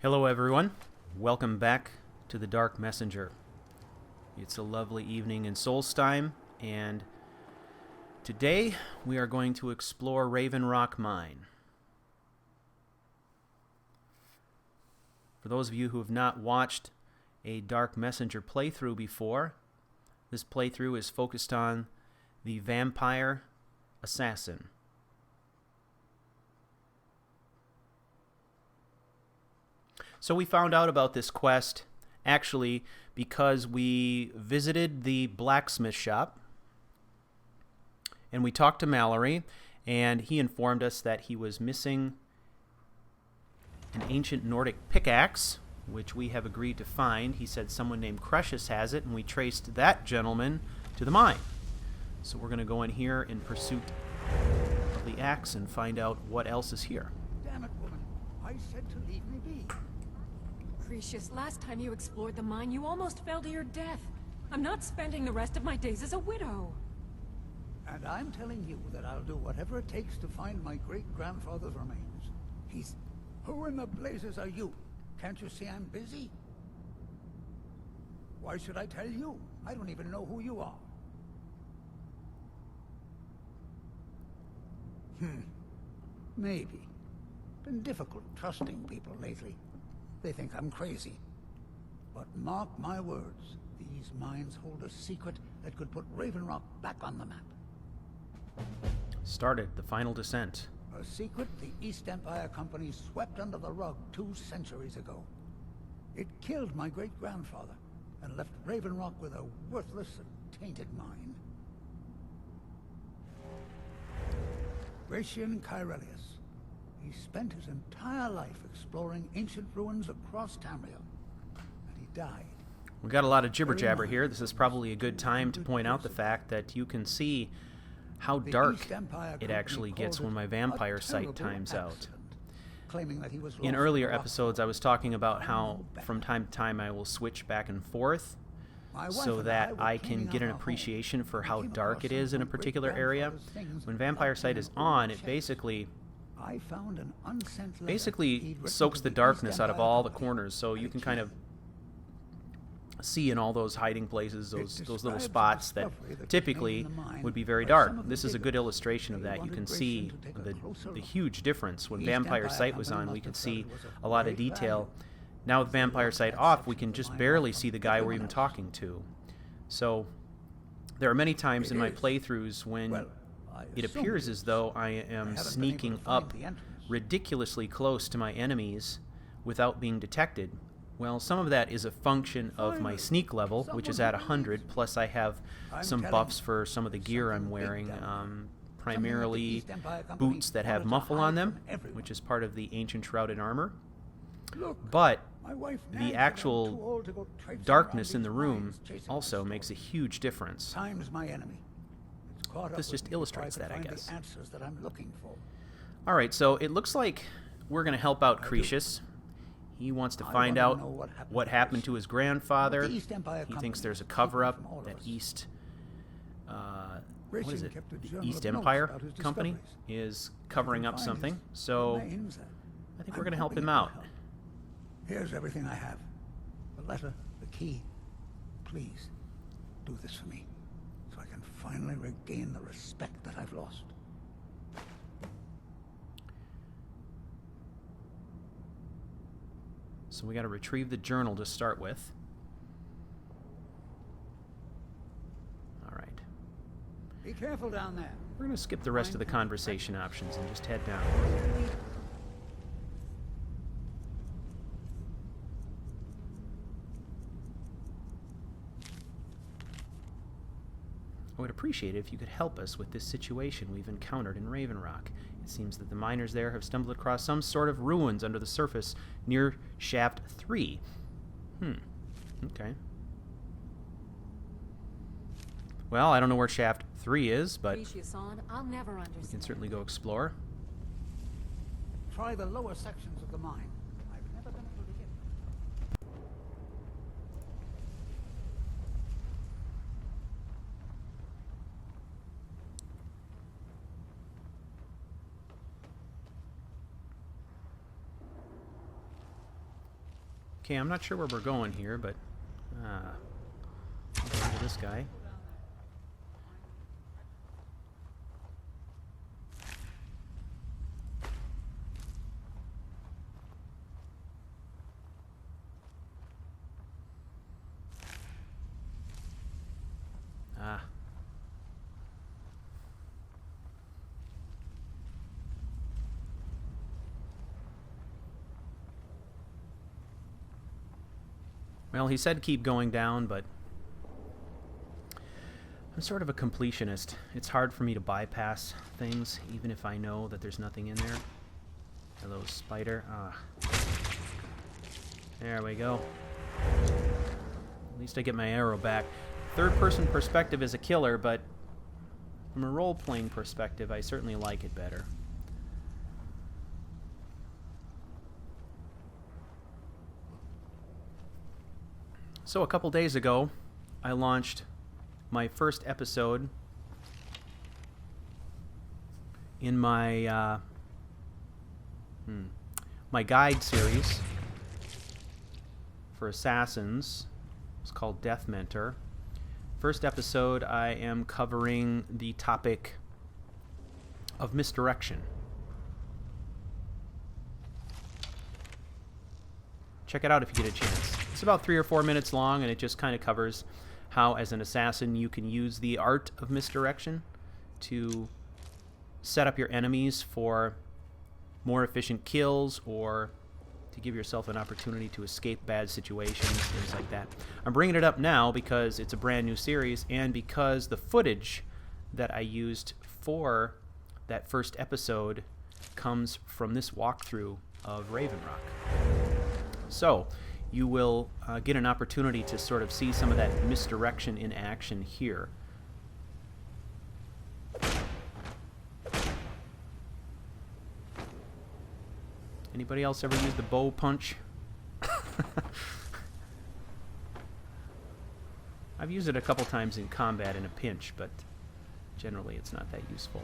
Hello everyone, welcome back to the Dark Messenger. It's a lovely evening in Solstheim, and today we are going to explore Raven Rock Mine. For those of you who have not watched a Dark Messenger playthrough before, this playthrough is focused on the Vampire Assassin. So we found out about this quest actually because we visited the blacksmith shop and we talked to Mallory, and he informed us that he was missing an ancient Nordic pickaxe, which we have agreed to find. He said someone named CouchWarrior has it, and we traced that gentleman to the mine. So we're going to go in here in pursuit of the axe and find out what else is here. Damn it, woman. I said to leave me be. Precious, last time you explored the mine, you almost fell to your death. I'm not spending the rest of my days as a widow. And I'm telling you that I'll do whatever it takes to find my great-grandfather's remains. He's... Who in the blazes are you? Can't you see I'm busy? Why should I tell you? I don't even know who you are. Maybe. Been difficult trusting people lately. They think I'm crazy. But mark my words, these mines hold a secret that could put Raven Rock back on the map. Started the final descent. A secret the East Empire Company swept under the rug 2 centuries ago. It killed my great-grandfather and left Raven Rock with a worthless and tainted mine. Gracian Kyrelius. He spent his entire life exploring ancient ruins across Tamriel, and he died. We got a lot of jibber-jabber here. This is probably a good time to point out the fact that you can see how dark it actually gets when my vampire sight times out. In earlier episodes, I was talking about how from time to time I will switch back and forth so that I can get an appreciation for how dark it is in a particular area. When vampire sight is on, it basically soaks the darkness out of all the corners, so you can kind of see in all those hiding places, those little spots that typically would be very dark. This is a good illustration of that. You can see the huge difference. When vampire sight was on, we could see a lot of detail. Now with vampire sight off, we can just barely see the guy we're even talking to. So there are many times in my playthroughs when it appears as though I am sneaking up ridiculously close to my enemies without being detected. Well, some of that is a function of my sneak level, which is at 100, plus I have some buffs for some of the gear I'm wearing, primarily boots that have muffle on them, which is part of the ancient shrouded armor. But the actual darkness in the room also makes a huge difference. This just illustrates that, I guess. Alright, so it looks like we're going to help out CRU-h. He wants to find out what happened to his grandfather. He thinks there's a cover-up that East... what is it? The East Empire Company is covering up something. So I think we're going to help him out. Here's everything I have. The letter, the key. Please, do this for me, so I can finally regain the respect that I've lost. So we got to retrieve the journal to start with. All right. Be careful down there. We're going to skip the rest of the conversation options and just head down. I would appreciate it if you could help us with this situation we've encountered in Raven Rock. It seems that the miners there have stumbled across some sort of ruins under the surface near Shaft 3. Okay. Well, I don't know where Shaft 3 is, but we can certainly go explore. Try the lower sections of the mine. I've never been able to get... Okay, I'm not sure where we're going here, but... I'll go to this guy. Ah. Well, he said keep going down, but I'm sort of a completionist. It's hard for me to bypass things, even if I know that there's nothing in there. Hello, spider. Ah. There we go. At least I get my arrow back. Third-person perspective is a killer, but from a role-playing perspective, I certainly like it better. So a couple days ago, I launched my first episode in my my guide series for assassins. It's called Death Mentor. First episode, I am covering the topic of misdirection. Check it out if you get a chance. It's about 3 or 4 minutes long, and it just kind of covers how, as an assassin, you can use the art of misdirection to set up your enemies for more efficient kills or to give yourself an opportunity to escape bad situations, things like that. I'm bringing it up now because it's a brand new series and because the footage that I used for that first episode comes from this walkthrough of Raven Rock. So, you will get an opportunity to sort of see some of that misdirection in action here. Anybody else ever use the bow punch? I've used it a couple times in combat in a pinch, but generally it's not that useful.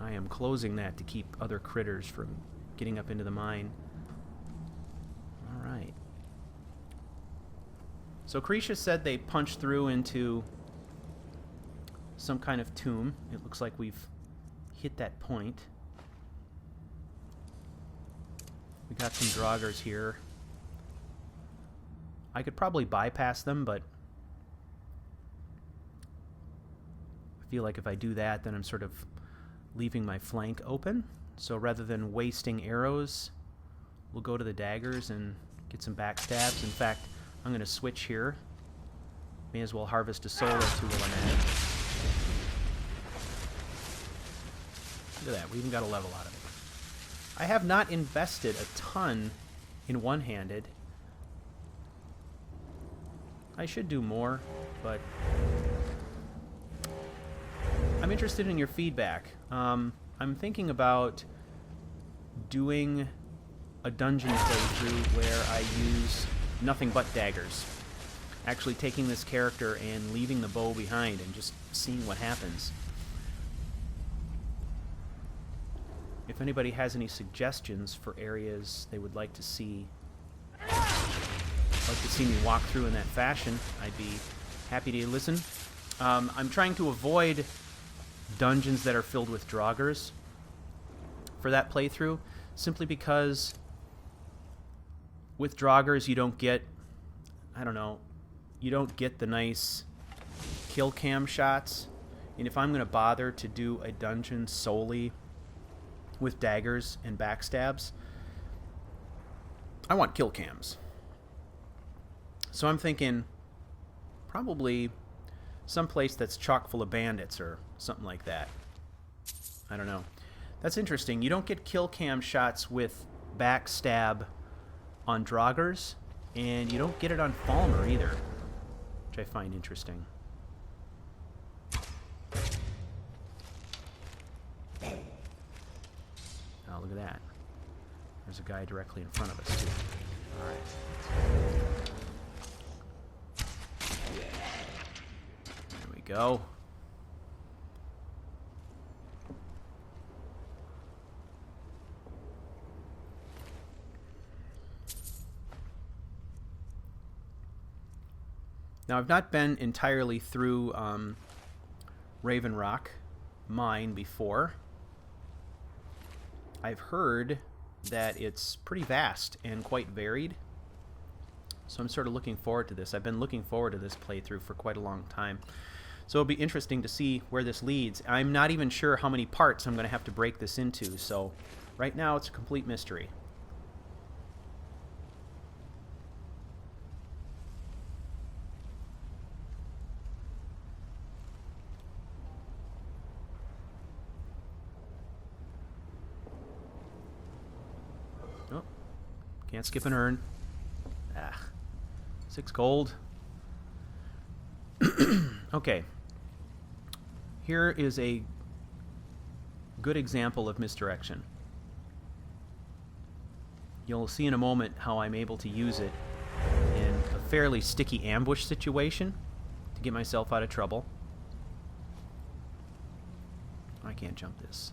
I am closing that to keep other critters from getting up into the mine. Alright. So CRU-h said they punched through into some kind of tomb. It looks like we've hit that point. We got some Draugrs here. I could probably bypass them, but I feel like if I do that, then I'm sort of leaving my flank open. So rather than wasting arrows, we'll go to the daggers and get some backstabs. In fact, I'm going to switch here. May as well harvest a soul or two while I'm at it. Look at that, we even got a level out of it. I have not invested a ton in one-handed. I should do more, but I'm interested in your feedback. I'm thinking about doing a dungeon playthrough where I use nothing but daggers. Actually taking this character and leaving the bow behind and just seeing what happens. If anybody has any suggestions for areas they would like to see me walk through in that fashion, I'd be happy to listen. I'm trying to avoid dungeons that are filled with Draugrs for that playthrough, simply because with Draugrs you don't get, I don't know, you don't get the nice kill cam shots. And if I'm going to bother to do a dungeon solely with daggers and backstabs, I want kill cams. So I'm thinking probably someplace that's chock full of bandits or something like that. I don't know. That's interesting. You don't get kill cam shots with backstab on Draugrs, and you don't get it on Falmer either, which I find interesting. Oh, look at that. There's a guy directly in front of us, too. Alright. There we go. Now, I've not been entirely through Raven Rock Mine before. I've heard that it's pretty vast and quite varied. So I'm sort of looking forward to this. I've been looking forward to this playthrough for quite a long time. So it'll be interesting to see where this leads. I'm not even sure how many parts I'm going to have to break this into. So right now it's a complete mystery. Oh, can't skip an urn. Ah. 6 gold. Okay. Here is a good example of misdirection. You'll see in a moment how I'm able to use it in a fairly sticky ambush situation to get myself out of trouble. I can't jump this.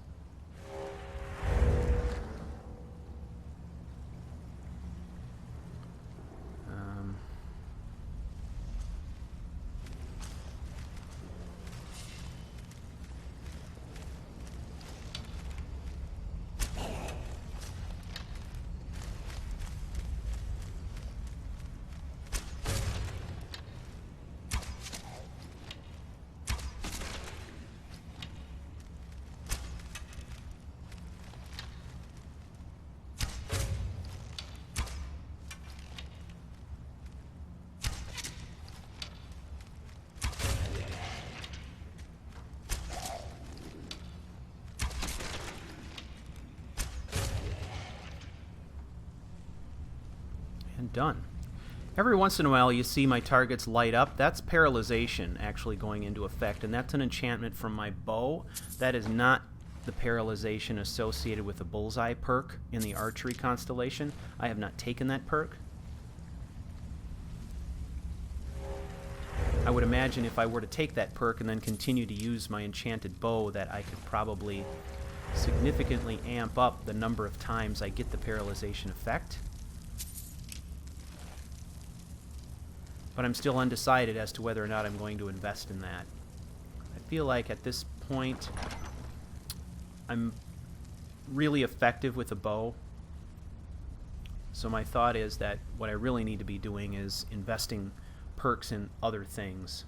And done. Every once in a while you see my targets light up. That's paralyzation actually going into effect, and that's an enchantment from my bow. That is not the paralyzation associated with the bullseye perk in the archery constellation. I have not taken that perk. I would imagine if I were to take that perk and then continue to use my enchanted bow that I could probably significantly amp up the number of times I get the paralyzation effect. But I'm still undecided as to whether or not I'm going to invest in that. I feel like at this point I'm really effective with a bow. So my thought is that what I really need to be doing is investing perks in other things.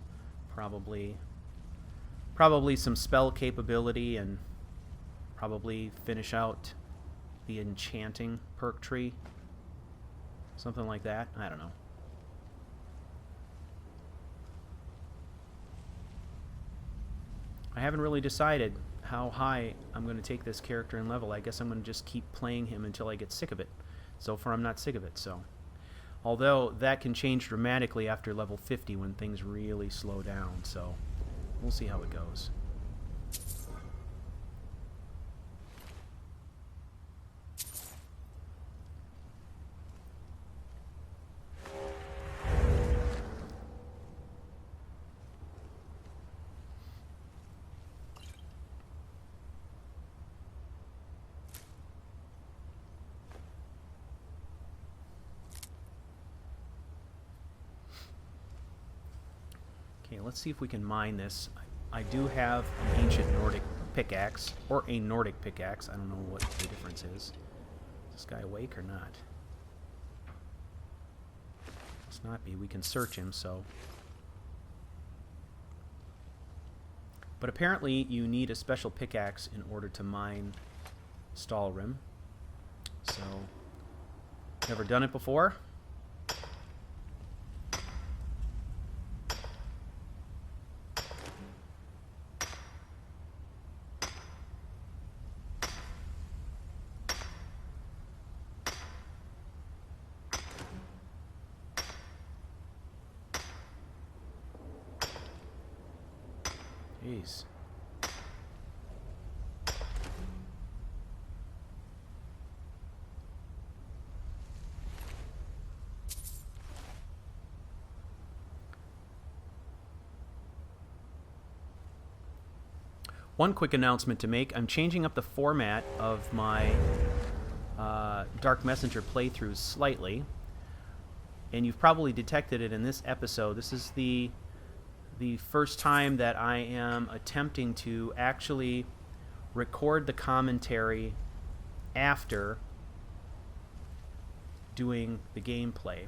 Probably some spell capability, and probably finish out the enchanting perk tree. Something like that. I don't know. I haven't really decided how high I'm going to take this character in level. I guess I'm going to just keep playing him until I get sick of it. So far I'm not sick of it, so. Although that can change dramatically after level 50 when things really slow down, so we'll see how it goes. Okay, let's see if we can mine this. I do have an ancient Nordic pickaxe, or a Nordic pickaxe. I don't know what the difference is. Is this guy awake or not? Must not be. We can search him, so. But apparently you need a special pickaxe in order to mine Stalrim. So, never done it before. Jeez. One quick announcement to make. I'm changing up the format of my Dark Messenger playthroughs slightly. and you've probably detected it in this episode. This is the first time that I am attempting to actually record the commentary after doing the gameplay.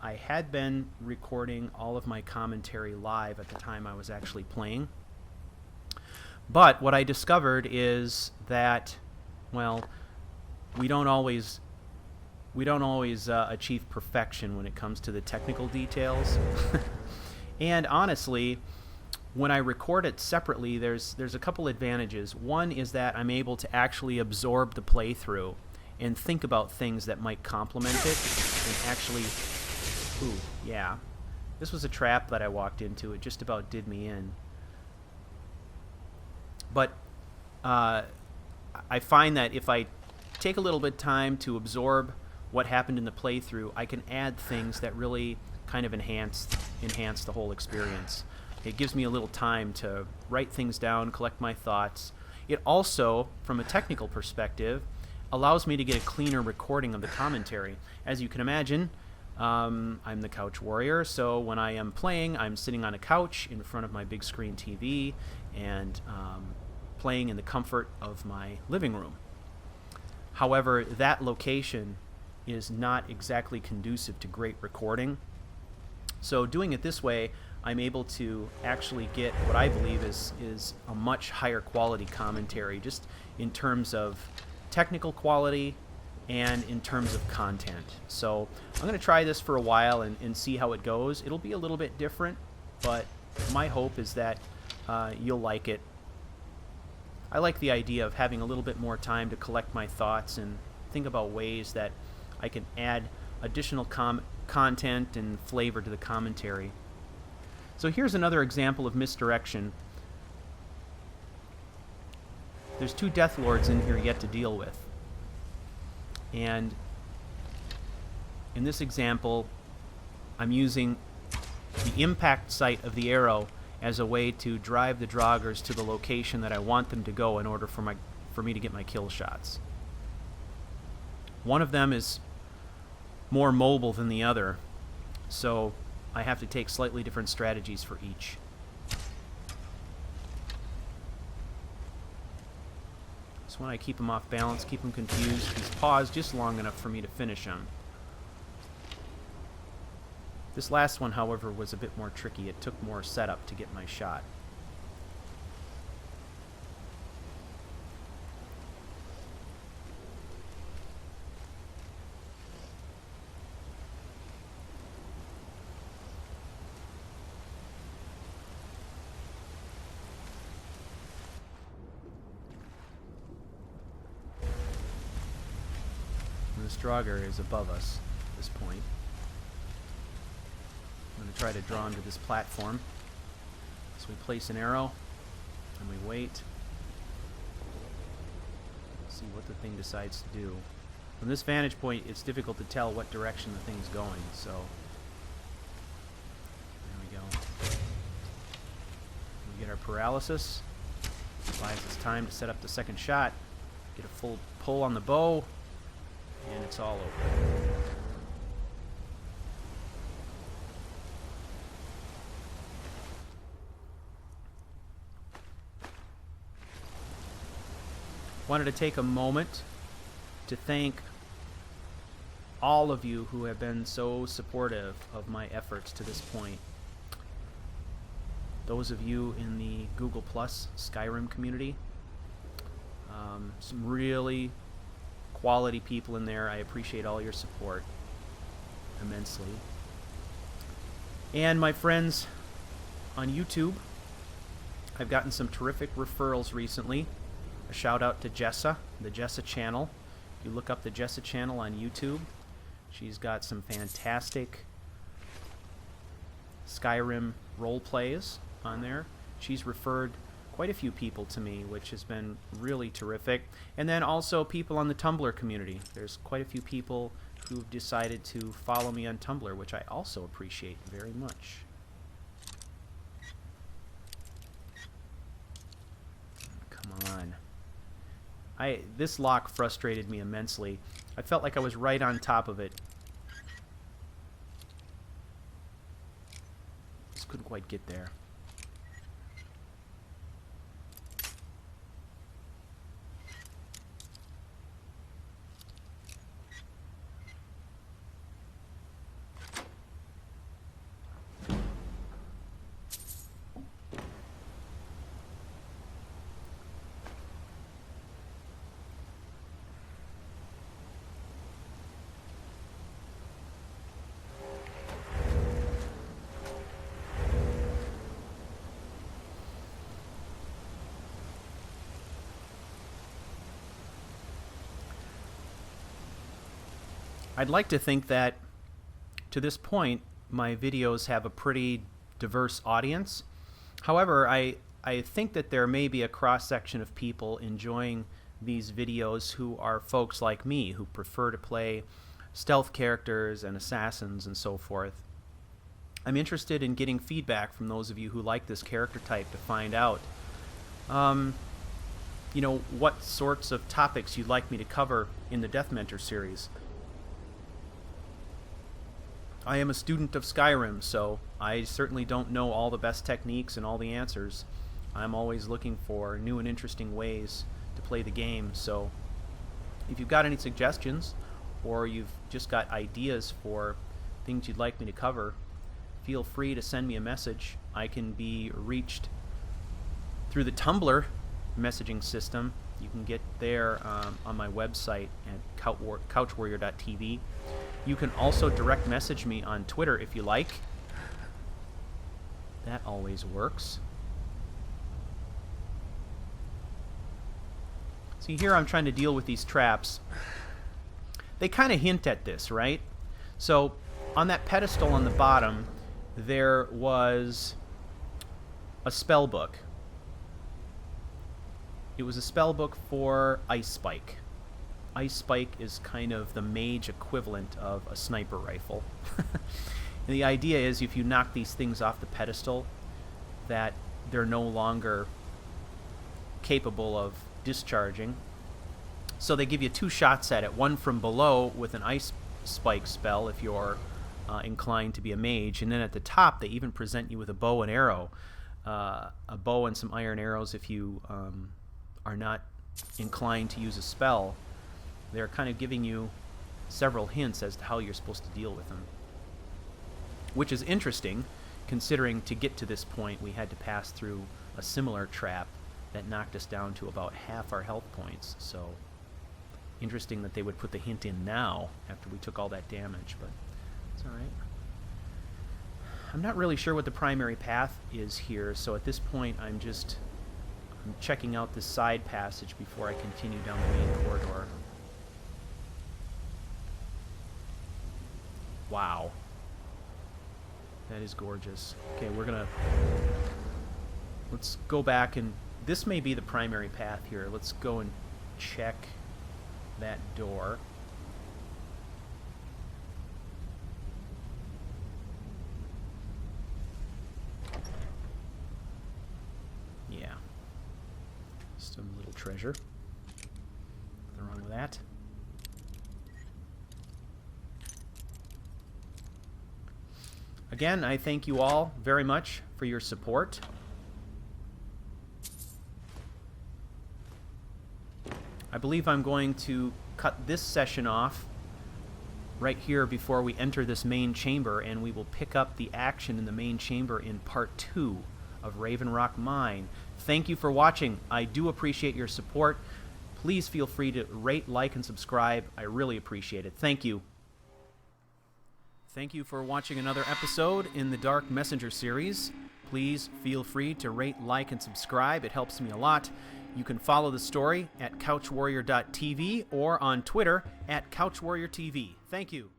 I had been recording all of my commentary live at the time I was actually playing, but what I discovered is that, well, we don't always achieve perfection when it comes to the technical details. And honestly, when I record it separately, there's a couple advantages. One is that I'm able to actually absorb the playthrough and think about things that might complement it, and actually, ooh, yeah, this was a trap that I walked into. It just about did me in. But I find that if I take a little bit of time to absorb what happened in the playthrough, I can add things that really kind of enhance the whole experience. It gives me a little time to write things down, collect my thoughts. It also, from a technical perspective, allows me to get a cleaner recording of the commentary. As you can imagine, I'm the CouchWarrior, so when I am playing, I'm sitting on a couch in front of my big screen TV and playing in the comfort of my living room. However, that location is not exactly conducive to great recording. So doing it this way, I'm able to actually get what I believe is a much higher quality commentary, just in terms of technical quality and in terms of content. So I'm going to try this for a while and see how it goes. It'll be a little bit different, but my hope is that you'll like it. I like the idea of having a little bit more time to collect my thoughts and think about ways that I can add additional content and flavor to the commentary. So here's another example of misdirection. There's 2 Death Lords in here yet to deal with. And in this example, I'm using the impact site of the arrow as a way to drive the Draugrs to the location that I want them to go in order for me to get my kill shots. One of them is more mobile than the other, so I have to take slightly different strategies for each. So when I keep him off balance, keep him confused, he's paused just long enough for me to finish him. This last one, however, was a bit more tricky. It took more setup to get my shot. This Draugr is above us at this point. I'm going to try to draw him to this platform. So we place an arrow, and we wait. See what the thing decides to do. From this vantage point, it's difficult to tell what direction the thing's going, so there we go. We get our paralysis. Buys us time to set up the second shot. Get a full pull on the bow, and it's all over. Wanted to take a moment to thank all of you who have been so supportive of my efforts to this point. Those of you in the Google Plus Skyrim community, some really quality people in there. I appreciate all your support immensely. And my friends on YouTube, I've gotten some terrific referrals recently. A shout out to Jessa, the Jessa channel. If you look up the Jessa channel on YouTube, she's got some fantastic Skyrim role plays on there. She's referred quite a few people to me, which has been really terrific. And then also people on the Tumblr community. There's quite a few people who've decided to follow me on Tumblr, which I also appreciate very much. Come on. This lock frustrated me immensely. I felt like I was right on top of it, Just couldn't quite get there. I'd like to think that, to this point, my videos have a pretty diverse audience. However, I think that there may be a cross-section of people enjoying these videos who are folks like me, who prefer to play stealth characters and assassins and so forth. I'm interested in getting feedback from those of you who like this character type to find out, you know, what sorts of topics you'd like me to cover in the Death Mentor series. I am a student of Skyrim, so I certainly don't know all the best techniques and all the answers. I'm always looking for new and interesting ways to play the game, so if you've got any suggestions or you've just got ideas for things you'd like me to cover, feel free to send me a message. I can be reached through the Tumblr messaging system. You can get there on my website at CouchWarrior.tv. You can also direct message me on Twitter if you like. That always works. See, here I'm trying to deal with these traps. They kind of hint at this, right? So on that pedestal on the bottom, there was a spell book. It was a spell book for Ice Spike. Ice Spike is kind of the mage equivalent of a sniper rifle. And the idea is if you knock these things off the pedestal, that they're no longer capable of discharging. So they give you two shots at it, one from below with an Ice Spike spell if you're inclined to be a mage, and then at the top they even present you with a bow and arrow. A bow and some iron arrows if you are not inclined to use a spell. They're kind of giving you several hints as to how you're supposed to deal with them. Which is interesting, considering to get to this point we had to pass through a similar trap that knocked us down to about half our health points. So, interesting that they would put the hint in now, after we took all that damage, but it's alright. I'm not really sure what the primary path is here, so at this point I'm checking out this side passage before I continue down the main corridor. Wow. That is gorgeous. Okay, let's go back, and this may be the primary path here. Let's go and check that door. Yeah. Some little treasure. Nothing wrong with that. Again, I thank you all very much for your support. I believe I'm going to cut this session off right here before we enter this main chamber, and we will pick up the action in the main chamber in part 2 of Raven Rock Mine. Thank you for watching. I do appreciate your support. Please feel free to rate, like, and subscribe. I really appreciate it. Thank you. Thank you for watching another episode in the Dark Messenger series. Please feel free to rate, like, and subscribe. It helps me a lot. You can follow the story at CouchWarrior.tv or on Twitter at CouchWarriorTV. Thank you.